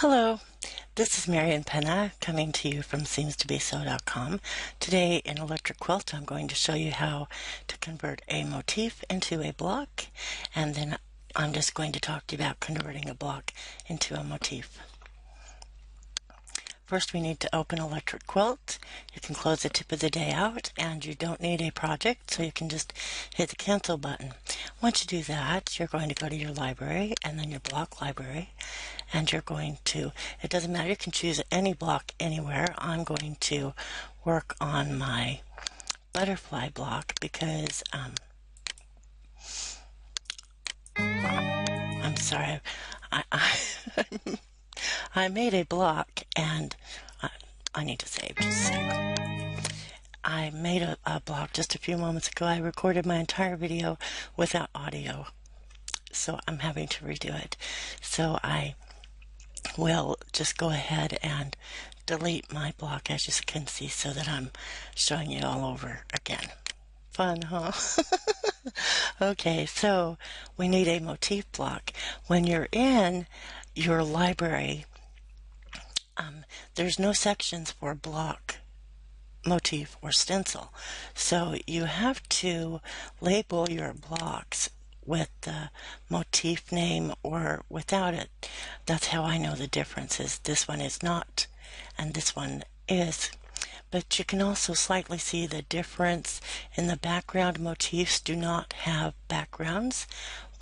Hello, this is Marian Pena coming to you from seemstobeso.com. Today in Electric Quilt I'm going to show you how to convert a motif into a block, and then I'm just going to talk to you about converting a block into a motif. First, we need to open Electric Quilt. You can close the tip of the day out, and you don't need a project, so you can just hit the cancel button. Once you do that, you're going to go to your library and then your block library, and you're going to, it doesn't matter, you can choose any block anywhere. I'm going to work on my butterfly block because I'm sorry, I made a block, and I need to save just a sec. I made a block just a few moments ago. I recorded my entire video without audio, so I'm having to redo it. So I will just go ahead and delete my block, as you can see, so that I'm showing you all over again. Fun, huh? Okay, so we need a motif block. When you're in your library, there's no sections for block, motif, or stencil. So you have to label your blocks with the motif name or without it. That's how I know the difference is this one is not and this one is. But you can also slightly see the difference in the background. Motifs do not have backgrounds,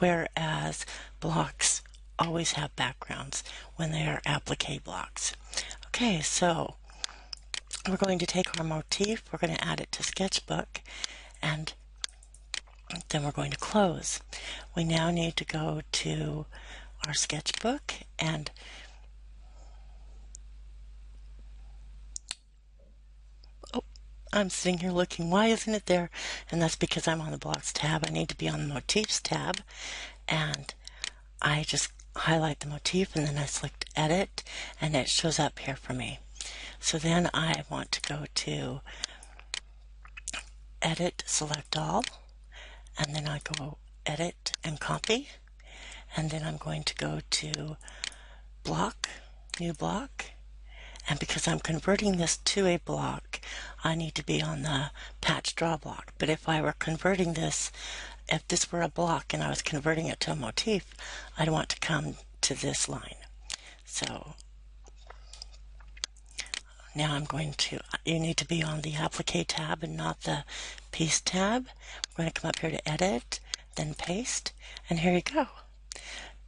whereas blocks always have backgrounds when they are applique blocks. Okay, so we're going to take our motif, we're going to add it to Sketchbook, and then we're going to close. We now need to go to our Sketchbook, and I'm sitting here looking, why isn't it there? And that's because I'm on the Blocks tab. I need to be on the Motifs tab, and I just highlight the motif and then I select Edit, and it shows up here for me. So then I want to go to Edit, Select All, and then I go Edit and Copy, and then I'm going to go to Block, New Block, and because I'm converting this to a block, I need to be on the Patch Draw block. But if I were converting this, if this were a block and I was converting it to a motif, I'd want to come to this line. So now I'm going to, you need to be on the Applique tab and not the Piece tab. We're going to come up here to Edit, then Paste, and here you go.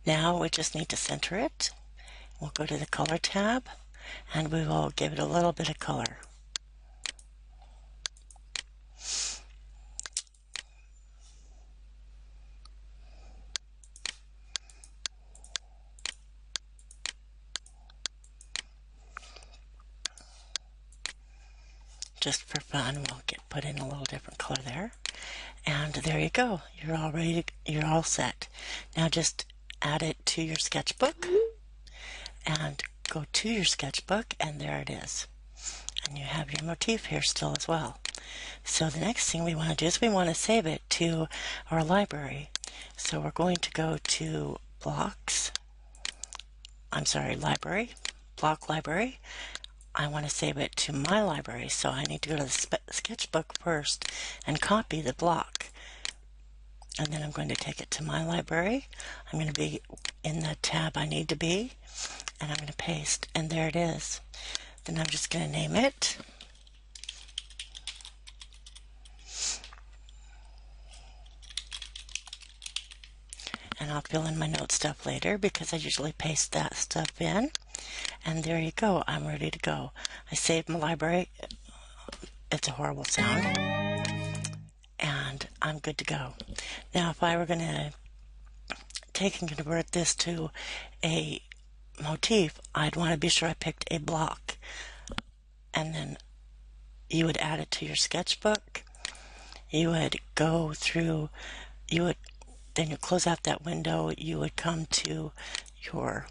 Now we just need to center it. We'll go to the Color tab, and we will give it a little bit of color. Just for fun, we'll put in a little different color there. And there you go. You're all ready. You're all set. Now just add it to your sketchbook and go to your sketchbook, and there it is. And you have your motif here still as well. So the next thing we want to do is we want to save it to our library. So we're going to go to Library, Block Library. I want to save it to my library, so I need to go to the sketchbook first and copy the block. And then I'm going to take it to my library. I'm going to be in the tab I need to be, and I'm going to paste, and there it is. Then I'm just going to name it. And I'll fill in my note stuff later because I usually paste that stuff in. And there you go, I'm ready to go. I saved my library. It's a horrible sound. And I'm good to go. Now if I were going to take and convert this to a motif, I'd want to be sure I picked a block. And then you would add it to your sketchbook. You would go through, then you close out that window, you would come to your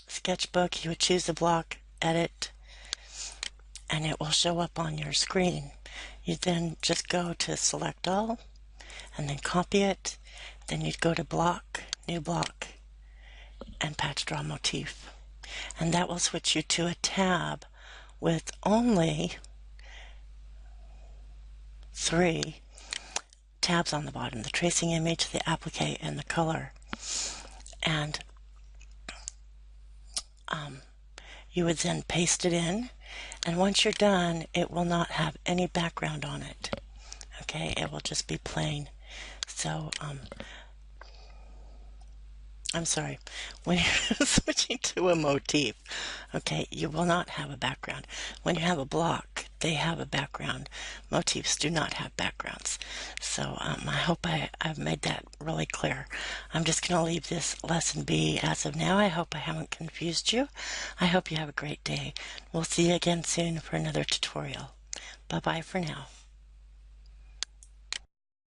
sketchbook, you would choose the block, edit, and it will show up on your screen. You then just go to Select All, and then copy it. Then you'd go to Block, New Block, and Patch Draw Motif. and that will switch you to a tab with only 3 tabs on the bottom: the tracing image, the applique, and the color. And you would then paste it in, and once you're done, it will not have any background on it. Okay, it will just be plain. So I'm sorry, when you're switching to a motif, okay, you will not have a background. When you have a block, they have a background. Motifs do not have backgrounds. So I hope I've made that really clear. I'm just going to leave this lesson be as of now. I hope I haven't confused you. I hope you have a great day. We'll see you again soon for another tutorial. Bye-bye for now.